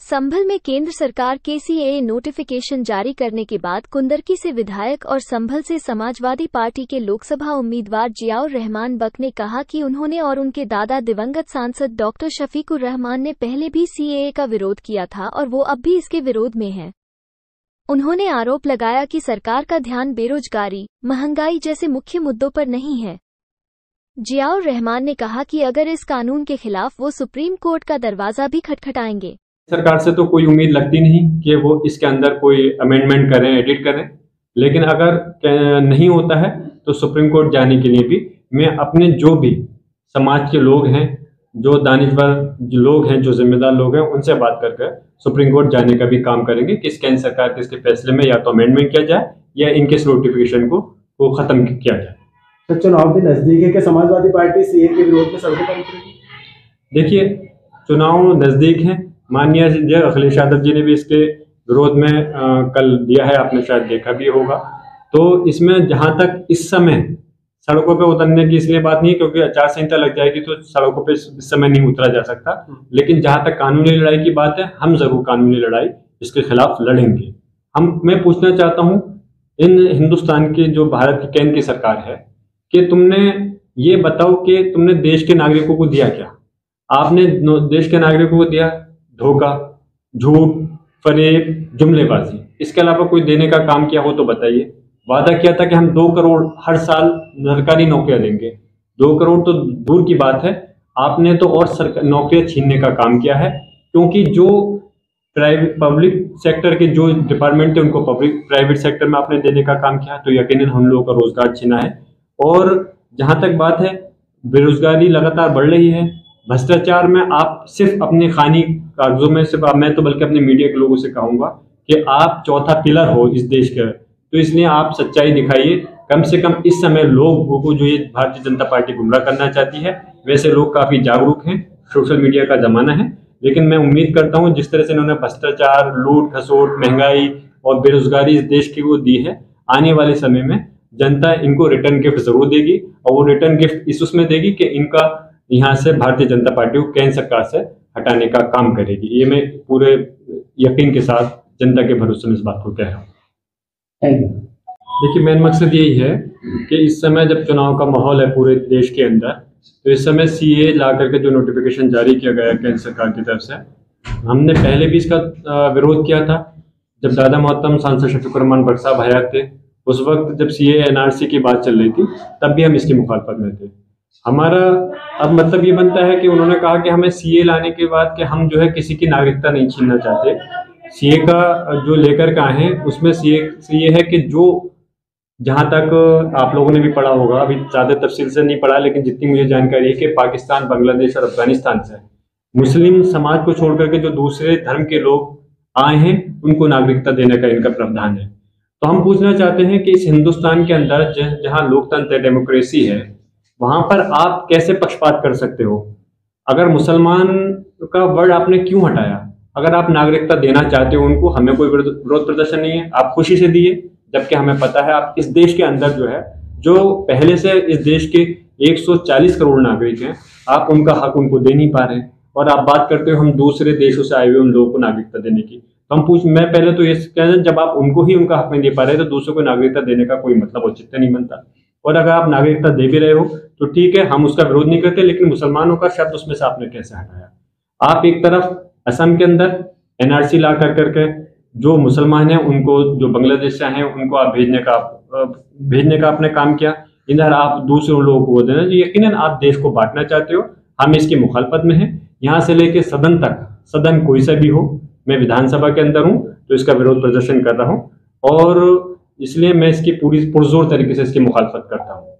संभल में केंद्र सरकार के सीएए नोटिफिकेशन जारी करने के बाद कुंदरकी से विधायक और संभल से समाजवादी पार्टी के लोकसभा उम्मीदवार जियाउर रहमान बक ने कहा कि उन्होंने और उनके दादा दिवंगत सांसद डॉक्टर शफीकुर रहमान ने पहले भी सीएए का विरोध किया था और वो अब भी इसके विरोध में है। उन्होंने आरोप लगाया कि सरकार का ध्यान बेरोजगारी, महंगाई जैसे मुख्य मुद्दों पर नहीं है। जियाउर रहमान ने कहा कि अगर इस कानून के खिलाफ वो सुप्रीम कोर्ट का दरवाजा भी खटखटाएंगे। सरकार से तो कोई उम्मीद लगती नहीं कि वो इसके अंदर कोई अमेंडमेंट करें, एडिट करें, लेकिन अगर नहीं होता है तो सुप्रीम कोर्ट जाने के लिए भी मैं अपने जो भी समाज के लोग हैं, जो दानिशवर लोग हैं, जो जिम्मेदार लोग हैं, उनसे बात करके सुप्रीम कोर्ट जाने का भी काम करेंगे कि केंद्र सरकार के इसके फैसले में या तो अमेंडमेंट किया जाए या इनके नोटिफिकेशन को खत्म किया जाए। तो चुनाव भी नजदीक है कि समाजवादी पार्टी सीए के विरोध में सड़कों पर उतरेगी? देखिए, चुनाव नजदीक है। माननीय अखिलेश यादव जी ने भी इसके विरोध में कल दिया है, आपने शायद देखा भी होगा। तो इसमें जहां तक इस समय सड़कों पे उतरने की इसलिए बात नहीं है क्योंकि आचार संहिता लग जाएगी तो सड़कों पे इस समय नहीं उतरा जा सकता, लेकिन जहां तक कानूनी लड़ाई की बात है, हम जरूर कानूनी लड़ाई इसके खिलाफ लड़ेंगे। मैं पूछना चाहता हूं इन हिंदुस्तान की जो भारत की केंद्र की सरकार है कि तुमने ये बताओ कि तुमने देश के नागरिकों को दिया क्या? आपने देश के नागरिकों को दिया धोखा, झूठ, फरेब, जुमलेबाजी। इसके अलावा कोई देने का काम किया हो तो बताइए। वादा किया था कि हम 2 करोड़ हर साल सरकारी नौकरियां देंगे। 2 करोड़ तो दूर की बात है, आपने तो और नौकरियां छीनने का काम किया है, क्योंकि जो पब्लिक सेक्टर के जो डिपार्टमेंट थे उनको प्राइवेट सेक्टर में आपने देने का काम किया, तो यकीनन हम लोगों का रोजगार छीना है। और जहां तक बात है, बेरोजगारी लगातार बढ़ रही है। भ्रष्टाचार में आप सिर्फ अपने खानी कागजों में सिर्फ मैं तो बल्कि अपने मीडिया के लोगों से कहूंगा कि आप चौथा पिलर हो इस देश का, तो इसलिए आप सच्चाई दिखाइए। कम से कम इस समय लोगों को जो ये भारतीय जनता पार्टी गुमराह करना चाहती है, वैसे लोग काफी जागरूक हैं, सोशल मीडिया का जमाना है, लेकिन मैं उम्मीद करता हूं जिस तरह से इन्होंने भ्रष्टाचार, लूट खसोट, महंगाई और बेरोजगारी इस देश की वो दी है, आने वाले समय में जनता इनको रिटर्न गिफ्ट जरूर देगी, और वो रिटर्न गिफ्ट इस उसमें देगी कि इनका यहाँ से भारतीय जनता पार्टी को केंद्र सरकार से हटाने का काम करेगी। ये मैं पूरे यकीन के साथ जनता के भरोसे में इस बात को कह रहा हूँ। देखिए, मेन मकसद यही है कि इस समय जब चुनाव का माहौल है पूरे देश के अंदर, तो इस समय सीए ला करके जो नोटिफिकेशन जारी किया गया है केंद्र सरकार की तरफ से, हमने पहले भी इसका विरोध किया था। जब दादा मोहतरम सांसद शफीकुर रहमान बक साहब हयात थे, उस वक्त जब सीए एनआरसी की बात चल रही थी, तब भी हम इसकी मुखालफत में थे। हमारा अब मतलब ये बनता है कि उन्होंने कहा कि हमें सीए लाने के बाद कि हम जो है किसी की नागरिकता नहीं छीनना चाहते। सीए का जो लेकर के आए हैं उसमें सीए है कि जो जहां तक आप लोगों ने भी पढ़ा होगा, अभी ज़्यादा तफसील से नहीं पढ़ा, लेकिन जितनी मुझे जानकारी है कि पाकिस्तान, बांग्लादेश और अफगानिस्तान से मुस्लिम समाज को छोड़ करके जो दूसरे धर्म के लोग आए हैं उनको नागरिकता देने का इनका प्रावधान है। तो हम पूछना चाहते हैं कि इस हिंदुस्तान के अंदर जहाँ लोकतंत्र, डेमोक्रेसी है, वहां पर आप कैसे पक्षपात कर सकते हो? अगर मुसलमान का वर्ड आपने क्यों हटाया? अगर आप नागरिकता देना चाहते हो उनको, हमें कोई विरोध प्रदर्शन नहीं है, आप खुशी से दिए, जबकि हमें पता है आप इस देश के अंदर जो है, जो पहले से इस देश के 140 करोड़ नागरिक हैं, आप उनका हक उनको दे नहीं पा रहे हैं, और आप बात करते हो हम दूसरे देशों से आए हुए उन लोगों को नागरिकता देने की। तो मैं पहले तो ये कहना, जब आप उनको ही उनका हक नहीं दे पा रहे तो दूसरों को नागरिकता देने का कोई मतलब औचित्य नहीं बनता। और अगर आप नागरिकता दे भी रहे हो तो ठीक है, हम उसका विरोध नहीं करते, लेकिन मुसलमानों का शब्द उसमें से आपने कैसे हटाया? आप एक तरफ असम के अंदर एनआरसी ला करके जो मुसलमान हैं उनको, जो बांग्लादेश से आए हैं उनको आप भेजने का आपने काम किया, इधर आप दूसरे लोगों को देना, जो यकीनन आप देश को बांटना चाहते हो। हम इसकी मुखालफत में हैं, यहाँ से लेके सदन तक, सदन कोई सा भी हो, मैं विधानसभा के अंदर हूँ तो इसका विरोध प्रदर्शन कर रहा हूँ, और इसलिए मैं इसकी पूरी पुरजोर तरीके से इसकी मुखालफत करता हूँ।